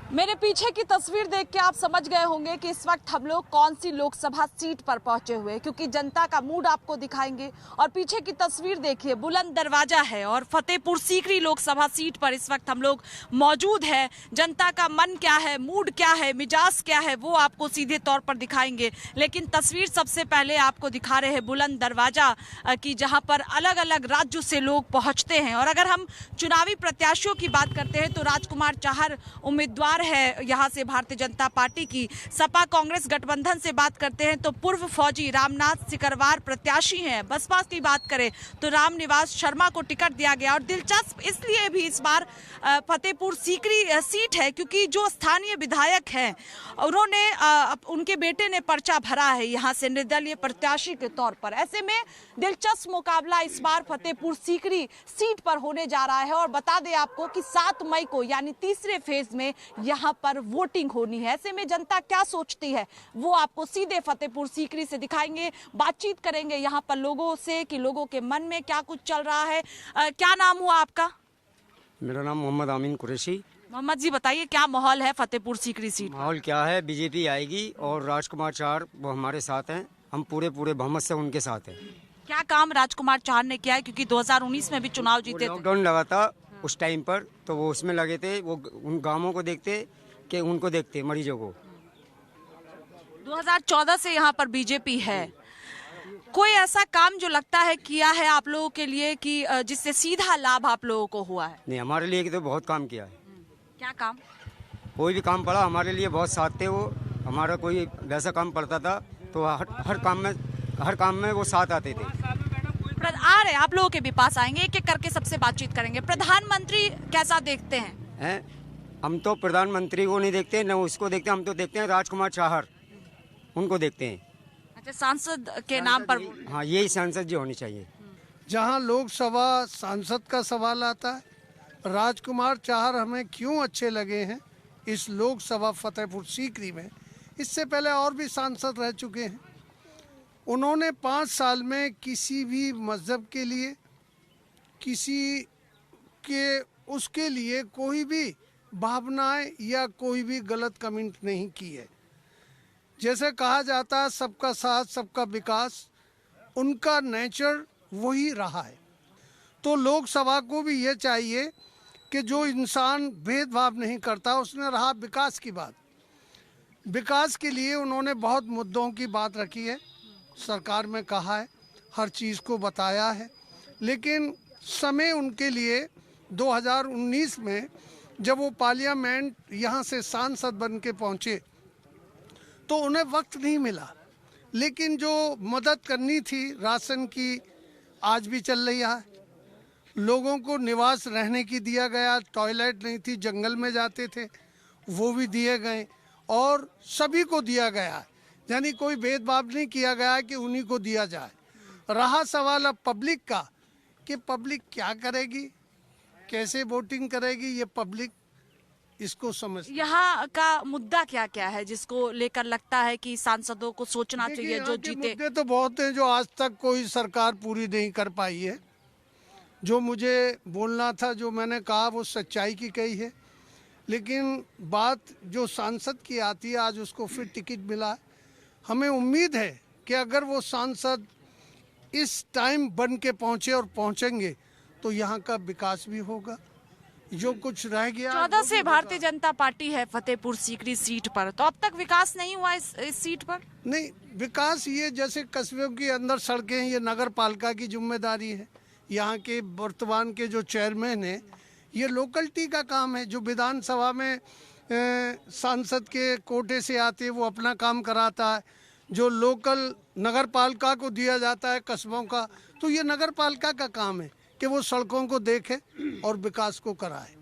मेरे पीछे की तस्वीर देख के आप समझ गए होंगे कि इस वक्त हम लोग कौन सी लोकसभा सीट पर पहुंचे हुए हैं, क्योंकि जनता का मूड आपको दिखाएंगे। और पीछे की तस्वीर देखिए, बुलंद दरवाजा है और फतेहपुर सीकरी लोकसभा सीट पर इस वक्त हम लोग मौजूद है। जनता का मन क्या है, मूड क्या है, मिजाज क्या है, वो आपको सीधे तौर पर दिखाएंगे। लेकिन तस्वीर सबसे पहले आपको दिखा रहे हैं बुलंद दरवाजा की, जहां पर अलग अलग राज्यों से लोग पहुंचते हैं। और अगर हम चुनावी प्रत्याशियों की बात करते हैं तो राजकुमार चाहर उम्मीदवार है यहां से भारतीय जनता पार्टी की। सपा कांग्रेस गठबंधन से बात करते हैं तो पूर्व फौजी रामनाथ सिकरवार प्रत्याशी हैं। बसपा की बात करें तो रामनिवास शर्मा को टिकट दिया गया। और दिलचस्प इसलिए भी इस बार फतेहपुर सीकरी सीट है क्योंकि जो स्थानीय विधायक हैं उन्होंने उनके बेटे ने पर्चा भरा है यहां से निर्दलीय प्रत्याशी के तौर पर। ऐसे में दिलचस्प मुकाबला इस बार फतेहपुर सीकरी सीट पर होने जा रहा है। और बता दें आपको कि 7 मई को यानी तीसरे फेज में यहां पर वोटिंग होनी है। ऐसे में जनता क्या सोचती है वो आपको सीधे फतेहपुर सीकरी से दिखाएंगे। बातचीत करेंगे यहां पर लोगों से कि लोगों के मन में क्या कुछ चल रहा है। क्या नाम हुआ आपका? मेरा नाम मोहम्मद आमीन कुरैशी। मोहम्मद जी बताइए, क्या माहौल है फतेहपुर सीकरी सीट? माहौल क्या है, बीजेपी आएगी और राजकुमार चाहर वो हमारे साथ हैं। हम पूरे बहुमत से उनके साथ हैं। क्या काम राजकुमार चाहर ने किया है, क्योंकि 2019 में भी चुनाव जीते थे? लॉकडाउन लगा था उस टाइम पर, तो वो उसमें लगे थे। वो उन गांवों को देखते कि उनको देखते मरीजों को। 2014 से यहाँ पर बीजेपी है। कोई ऐसा काम जो लगता है किया है आप लोगों के लिए कि जिससे सीधा लाभ आप लोगों को हुआ है? नहीं, हमारे लिए तो बहुत काम किया है। क्या काम? कोई भी काम पड़ा हमारे लिए बहुत साथ थे वो। हमारा कोई वैसा काम पड़ता था तो हर काम में वो साथ आते थे। आ रहे आप लोगों के भी पास आएंगे, एक एक करके सबसे बातचीत करेंगे। प्रधानमंत्री कैसा देखते हैं? हम तो प्रधानमंत्री को नहीं देखते, न उसको देखते। हम तो देखते हैं राजकुमार चाहर, उनको देखते हैं। अच्छा, सांसद के नाम पर? हाँ, यही सांसद जी होनी चाहिए। जहाँ लोकसभा सांसद का सवाल आता है, राजकुमार चाहर हमें क्यों अच्छे लगे हैं इस लोकसभा फतेहपुर सीकरी में। इससे पहले और भी सांसद रह चुके हैं। उन्होंने 5 साल में किसी भी मजहब के लिए, किसी के उसके लिए कोई भी भावनाएं या कोई भी गलत कमेंट नहीं की है। जैसे कहा जाता है सबका साथ सबका विकास, उनका नेचर वही रहा है। तो लोकसभा को भी ये चाहिए कि जो इंसान भेदभाव नहीं करता, उसने रहा विकास की बात। विकास के लिए उन्होंने बहुत मुद्दों की बात रखी है, सरकार में कहा है, हर चीज़ को बताया है। लेकिन समय उनके लिए 2019 में जब वो पार्लियामेंट यहाँ से सांसद बन के पहुँचे तो उन्हें वक्त नहीं मिला। लेकिन जो मदद करनी थी राशन की, आज भी चल रही है। लोगों को निवास रहने की दिया गया, टॉयलेट नहीं थी, जंगल में जाते थे, वो भी दिए गए और सभी को दिया गया। यानी कोई भेदभाव नहीं किया गया कि उन्हीं को दिया जाए। रहा सवाल अब पब्लिक का कि पब्लिक क्या करेगी, कैसे वोटिंग करेगी, ये पब्लिक इसको समझ। यहाँ का मुद्दा क्या क्या है जिसको लेकर लगता है कि सांसदों को सोचना चाहिए जो जीते? मुद्दे तो बहुत हैं जो आज तक कोई सरकार पूरी नहीं कर पाई है। जो मुझे बोलना था, जो मैंने कहा, वो सच्चाई की कही है। लेकिन बात जो सांसद की आती है, आज उसको फिर टिकट मिला है। हमें उम्मीद है कि अगर वो सांसद इस टाइम बन के पहुँचे और पहुँचेंगे तो यहाँ का विकास भी होगा। जो कुछ रह गया 14 से भारतीय जनता पार्टी है फतेहपुर सीकरी सीट पर, तो अब तक विकास नहीं हुआ इस सीट पर? नहीं, विकास ये जैसे कस्बों के अंदर सड़कें हैं, ये नगर पालिका की जिम्मेदारी है। यहाँ के वर्तमान के जो चेयरमैन हैं, ये लोकलिटी का काम है। जो विधानसभा में सांसद के कोटे से आते वो अपना काम कराता है। जो लोकल नगर पालिका को दिया जाता है कस्बों का, तो ये नगर पालिका का काम है कि वो सड़कों को देखे और विकास को कराए।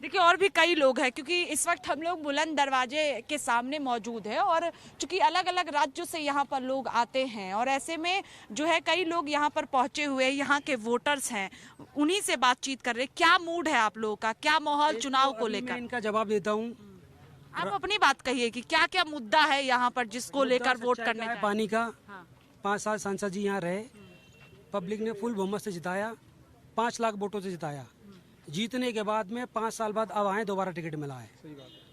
देखिए, और भी कई लोग हैं, क्योंकि इस वक्त हम लोग बुलंद दरवाजे के सामने मौजूद है और चूंकि अलग अलग राज्यों से यहाँ पर लोग आते हैं और ऐसे में जो है कई लोग यहाँ पर पहुंचे हुए यहाँ के वोटर्स हैं, उन्हीं से बातचीत कर रहे। क्या मूड है आप लोगों का, क्या माहौल चुनाव को लेकर? इनका जवाब देता हूँ। आप अपनी बात कहिए कि क्या क्या मुद्दा है यहाँ पर जिसको लेकर वोट करने है। पानी का 5 साल सांसद जी यहाँ रहे, पब्लिक ने फुल बहुमत से जिताया, 5 लाख वोटों से जिताया। जीतने के बाद में 5 साल बाद अब आए, दोबारा टिकट मिला है।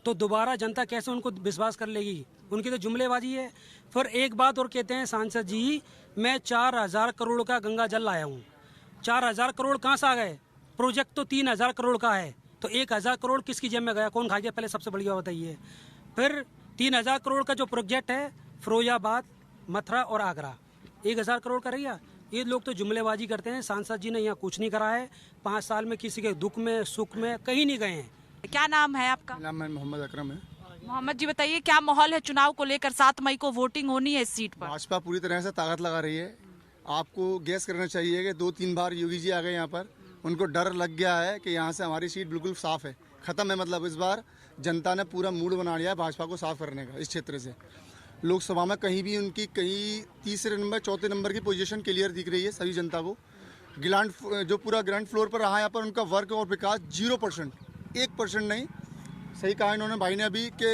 तो दोबारा जनता कैसे उनको विश्वास कर लेगी? उनकी तो जुमलेबाजी है। फिर एक बात और कहते हैं सांसद जी, मैं 4,000 करोड़ का गंगा जल लाया हूँ। 4,000 करोड़ कहाँ से आ गए? प्रोजेक्ट तो 3,000 करोड़ का है, तो 1,000 करोड़ किसकी जेब में गया? कौन खा गया? पहले सबसे बड़ी बात बताइए। फिर 3,000 करोड़ का जो प्रोजेक्ट है फिरोजाबाद, मथुरा और आगरा, 1,000 करोड़ का रहिया। ये लोग तो जुमलेबाजी करते हैं। सांसद जी ने यहाँ कुछ नहीं करा है। 5 साल में किसी के दुख में सुख में कहीं नहीं गए हैं। क्या नाम है आपका? नाम मोहम्मद अकरम है। मोहम्मद जी बताइए, क्या माहौल है चुनाव को लेकर? 7 मई को वोटिंग होनी है इस सीट पर। भाजपा पूरी तरह से ताकत लगा रही है। आपको गैस करना चाहिए कि 2-3 बार योगी जी आ गए यहाँ पर, उनको डर लग गया है कि यहाँ से हमारी सीट बिल्कुल साफ है, खत्म है। मतलब इस बार जनता ने पूरा मूड बना लिया है भाजपा को साफ करने का। इस क्षेत्र से लोकसभा में कहीं भी उनकी कहीं तीसरे नंबर 4थे नंबर की पोजीशन क्लियर दिख रही है सभी जनता को। जो पूरा ग्राउंड फ्लोर पर रहा यहाँ पर उनका वर्क और विकास 0%, 1% नहीं। सही कहा इन्होंने भाई ने अभी कि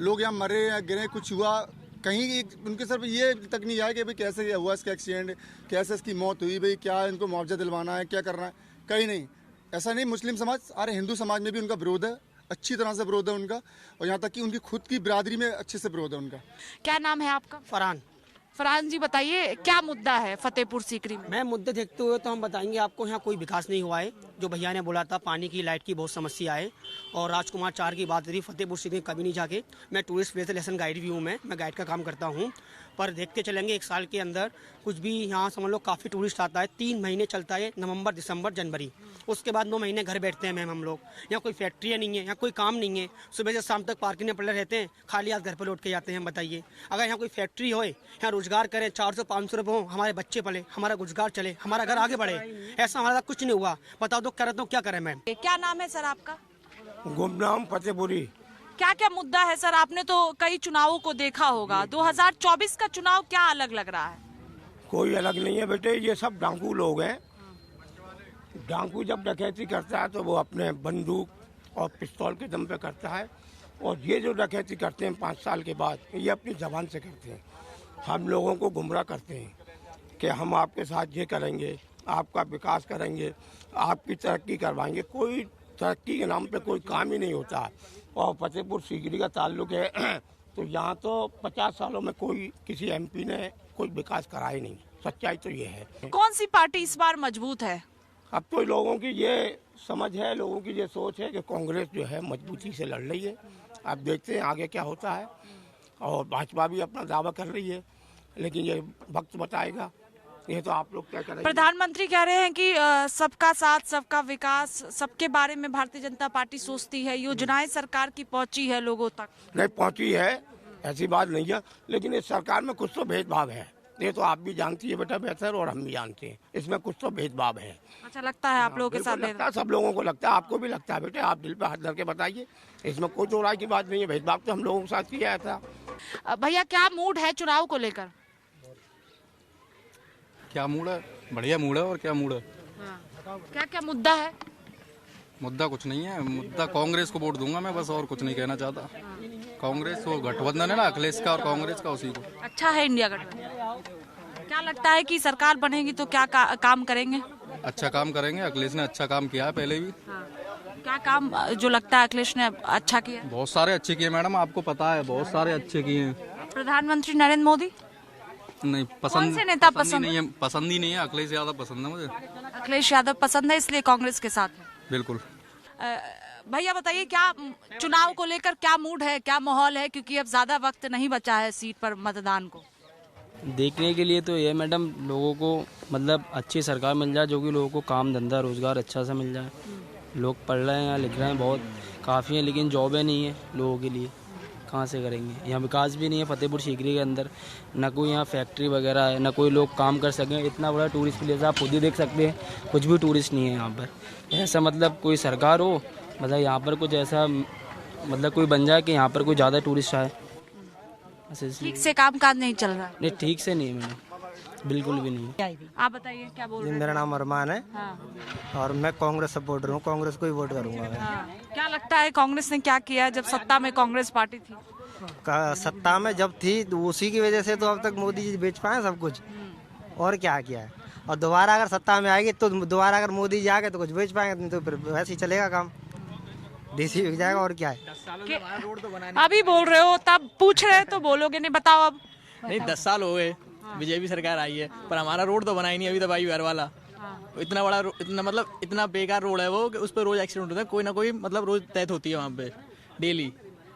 लोग यहाँ मरे या गिरे, कुछ हुआ, कहीं उनके सर ये तक नहीं आया कि भाई कैसे हुआ इसका एक्सीडेंट, कैसे इसकी मौत हुई, भाई क्या इनको मुआवजा दिलवाना है, क्या करना है, कहीं नहीं। ऐसा नहीं। मुस्लिम समाज, अरे हिंदू समाज में भी उनका विरोध है, अच्छी तरह से विरोध है उनका, और यहाँ तक कि उनकी खुद की बिरादरी में अच्छे से विरोध है उनका। क्या नाम है आपका? फरहान। फरहान जी बताइए, क्या मुद्दा है फतेहपुर सीकरी में? मैं मुद्दे देखते हुए तो हम बताएंगे आपको, यहाँ कोई विकास नहीं हुआ है। जो भैया ने बोला था पानी की, लाइट की बहुत समस्या है, और राजकुमार 4 की बात रही, फतेहपुर सीकरी कभी नहीं जाके। मैं टूरिस्ट प्लेस लेसन गाइड भी हूँ, मैं गाइड का काम करता हूँ। पर देखते चलेंगे 1 साल के अंदर कुछ भी यहाँ समझ लो काफ़ी टूरिस्ट आता है। 3 महीने चलता है, नवंबर, दिसंबर, जनवरी। उसके बाद 9 महीने घर बैठते हैं मैम हम लोग। यहाँ कोई फैक्ट्रियाँ नहीं है, यहाँ कोई काम नहीं है। सुबह से शाम तक पार्किंग में पड़े रहते हैं, खाली हाथ घर पर लौट के जाते हैं। बताइए, अगर यहाँ कोई फैक्ट्री हो, यहाँ रोजगार करें, 400-500 रुपये हो, हमारे बच्चे पले, हमारा रोजगार चले, हमारा घर आगे बढ़े, ऐसा हमारे साथ कुछ नहीं हुआ। बताओ तो करें तो क्या करें मैम? क्या नाम है सर आपका? गुमनाम फतेहपुरी। क्या क्या मुद्दा है सर? आपने तो कई चुनावों को देखा होगा, 2024 का चुनाव क्या अलग लग रहा है? कोई अलग नहीं है बेटे, ये सब डाकू लोग हैं। डाकू जब डकैती करता है तो वो अपने बंदूक और पिस्तौल के दम पे करता है, और ये जो डकैती करते हैं 5 साल के बाद, ये अपनी जबान से करते हैं। हम लोगों को गुमराह करते हैं कि हम आपके साथ ये करेंगे, आपका विकास करेंगे, आपकी तरक्की करवाएंगे। कोई तरक्की के नाम पे कोई काम ही नहीं होता। और फतेहपुर सीकरी का ताल्लुक है तो यहाँ तो 50 सालों में कोई किसी एमपी ने कोई विकास करा ही नहीं। सच्चाई तो ये है। कौन सी पार्टी इस बार मजबूत है? अब तो लोगों की ये समझ है, लोगों की ये सोच है कि कांग्रेस जो है मजबूती से लड़ रही है। अब देखते हैं आगे क्या होता है। और भाजपा भी अपना दावा कर रही है, लेकिन ये वक्त बताएगा। ये तो आप लोग क्या करेंगे? प्रधानमंत्री कह रहे हैं कि सबका साथ, सबका विकास, सबके बारे में भारतीय जनता पार्टी सोचती है। योजनाएं सरकार की पहुंची है लोगों तक? नहीं पहुंची है, ऐसी बात नहीं है, लेकिन इस सरकार में कुछ तो भेदभाव है। ये तो आप भी जानती है बेटा बेहतर, और हम भी जानते हैं, इसमें कुछ तो भेदभाव है। अच्छा लगता है आप लोगों के साथ? लगता है, सब लोगों को लगता है, आपको भी लगता है बेटे। आप दिल पे हाथ धर के बताइए, इसमें कोई दो राय की बात नहीं है। भेदभाव तो हम लोगों के साथ किया था। भैया क्या मूड है चुनाव को लेकर? क्या मूड है? बढ़िया मूड है। और क्या मूड है? क्या क्या मुद्दा है? मुद्दा कुछ नहीं है। मुद्दा कांग्रेस को वोट दूंगा मैं, बस और कुछ नहीं कहना चाहता। कांग्रेस वो गठबंधन है ना, अखिलेश का और कांग्रेस का, उसी को। अच्छा है इंडिया गठबंधन। क्या लगता है कि सरकार बनेगी तो क्या काम करेंगे? अच्छा काम करेंगे। अखिलेश ने अच्छा काम किया है पहले भी। क्या काम जो लगता है अखिलेश ने अच्छा किया? बहुत सारे अच्छे किए मैडम, आपको पता है, बहुत सारे अच्छे किए हैं। प्रधानमंत्री नरेंद्र मोदी नहीं पसंद। कौन से नेता पसंद नहीं है? पसंद ही नहीं है। अखिलेश यादव पसंद है मुझे। अखिलेश यादव पसंद है, इसलिए कांग्रेस के साथ है। बिल्कुल। भैया बताइए, क्या चुनाव को लेकर क्या मूड है, क्या माहौल है? क्योंकि अब ज्यादा वक्त नहीं बचा है सीट पर मतदान को। देखने के लिए तो ये मैडम, लोगों को मतलब अच्छी सरकार मिल जाए, जो कि लोगों को काम धंधा रोजगार अच्छा सा मिल जाए। लोग पढ़ रहे हैं, लिख रहे हैं, बहुत काफ़ी है, लेकिन जॉबें नहीं है लोगों के लिए। कहाँ से करेंगे? यहाँ विकास भी नहीं है फतेहपुर सीकरी के अंदर, ना कोई यहाँ फैक्ट्री वगैरह है, ना कोई लोग काम कर सकें। इतना बड़ा टूरिस्ट प्लेस आप खुद ही देख सकते हैं, कुछ भी टूरिस्ट नहीं है यहाँ पर। ऐसा मतलब कोई सरकार हो, मतलब यहाँ पर कुछ ऐसा मतलब कोई बन जाए कि यहाँ पर कोई ज़्यादा टूरिस्ट आए। ठीक से काम काज नहीं चल रहा? नहीं, ठीक से नहीं है मैडम, बिल्कुल भी नहीं। आप बताइए क्या बोल रहे हैं? मेरा नाम अरमान है। हाँ। और मैं कांग्रेस सपोर्टर हूँ, कांग्रेस को ही वोट करूंगा मैं। हाँ। क्या लगता है कांग्रेस ने क्या किया जब सत्ता में कांग्रेस पार्टी थी? सत्ता में जब थी तो उसी की वजह से तो अब तक मोदी जी बेच पाए सब कुछ, और क्या किया है। और दोबारा अगर सत्ता में आएगी तो दोबारा अगर मोदी जी आ गए तो कुछ बेच पाएंगे, नहीं तो फिर वैसे ही चलेगा काम। डीसी बिक जाएगा और क्या है। अभी बोल रहे हो तब पूछ रहे तो बोलोगे नहीं, बताओ अब। नहीं 10 साल हो गए बीजेपी सरकार आई है, पर हमारा रोड तो बना ही नहीं अभी तक। घर वाला इतना बड़ा इतना मतलब इतना बेकार रोड है वो कि उस पर रोज एक्सीडेंट होता है, कोई ना कोई मतलब रोज डेथ होती है वहाँ पे डेली।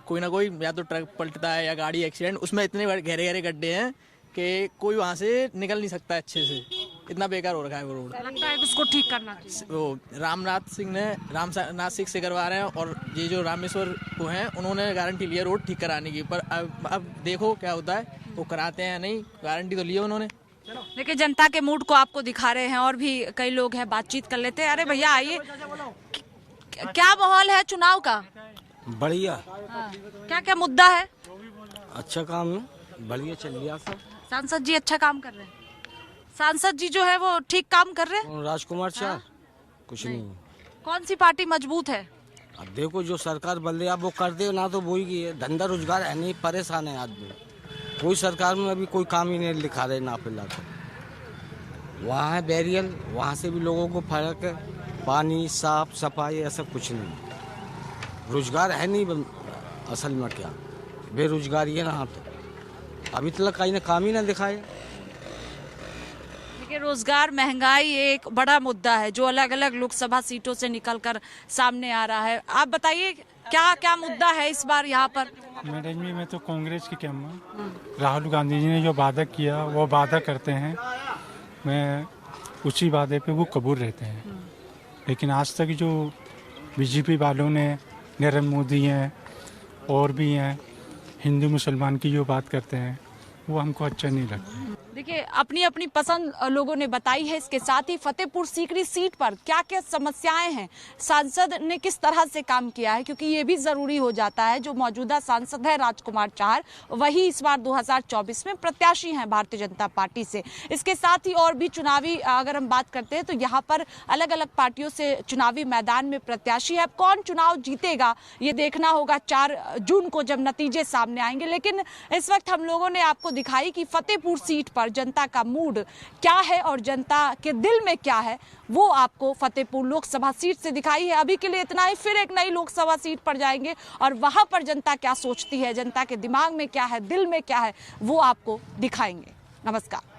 कोई ना कोई या तो ट्रक पलटता है या गाड़ी एक्सीडेंट। उसमें इतने गहरे गहरे गड्ढे हैं कि कोई वहाँ से निकल नहीं सकता अच्छे से, इतना बेकार हो रखा है वो रोड। लगता है कि उसको ठीक करना चाहिए। वो रामनाथ सिंह से करवा रहे हैं, और ये जो रामेश्वर को हैं उन्होंने गारंटी लिया रोड ठीक कराने की, पर अब देखो क्या होता है, वो कराते हैं नहीं, गारंटी तो लिया उन्होंने। देखिए जनता के मूड को आपको दिखा रहे हैं और भी कई लोग हैं, बातचीत कर लेते हैं। अरे भैया आइए, क्या माहौल है चुनाव का? बढ़िया। क्या क्या मुद्दा है? अच्छा काम है, बढ़िया चल रहा सब। सांसद जी अच्छा काम कर रहे हैं? सांसद जी जो है वो ठीक काम कर रहे हैं? राजकुमार चार कुछ नहीं। कौन सी पार्टी मजबूत है? अब देखो जो सरकार बन रही है, अब वो कर दे ना तो वो ही है। धंधा रोजगार है नहीं, परेशान है आदमी। कोई सरकार में अभी कोई काम ही नहीं दिखा रहे ना फिलहाल तो। वहाँ है बैरियल, वहाँ से भी लोगों को फर्क है। पानी साफ सफाई ऐसा कुछ नहीं। रोजगार है नहीं असल में, क्या बेरोजगारी है ना। तो अभी तक कहीं ना काम ही ना दिखाए। देखिए रोजगार, महंगाई एक बड़ा मुद्दा है जो अलग अलग लोकसभा सीटों से निकलकर सामने आ रहा है। आप बताइए क्या क्या मुद्दा है इस बार यहाँ पर? मैडम जी मैं तो कांग्रेस की कैम राहुल गांधी जी ने जो वादा किया वो वादा करते हैं, मैं उसी वादे पे वो कबूल रहते हैं। लेकिन आज तक जो बीजेपी वालों ने, नरेंद्र मोदी हैं और भी हैं, हिंदू मुसलमान की जो बात करते हैं वो हमको अच्छा नहीं लगता। देखिए अपनी अपनी पसंद लोगों ने बताई है। इसके साथ ही फतेहपुर सीकरी सीट पर क्या क्या समस्याएं हैं, सांसद ने किस तरह से काम किया है, क्योंकि ये भी जरूरी हो जाता है। जो मौजूदा सांसद है राजकुमार चार, वही इस बार 2024 में प्रत्याशी हैं भारतीय जनता पार्टी से। इसके साथ ही और भी चुनावी अगर हम बात करते हैं तो यहाँ पर अलग अलग पार्टियों से चुनावी मैदान में प्रत्याशी है। अब कौन चुनाव जीतेगा ये देखना होगा 4 जून को जब नतीजे सामने आएंगे। लेकिन इस वक्त हम लोगों ने आपको दिखाई कि फतेहपुर सीट पर जनता का मूड क्या है और जनता के दिल में क्या है, वो आपको फतेहपुर लोकसभा सीट से दिखाई है। अभी के लिए इतना ही, फिर एक नई लोकसभा सीट पर जाएंगे और वहां पर जनता क्या सोचती है, जनता के दिमाग में क्या है, दिल में क्या है, वो आपको दिखाएंगे। नमस्कार।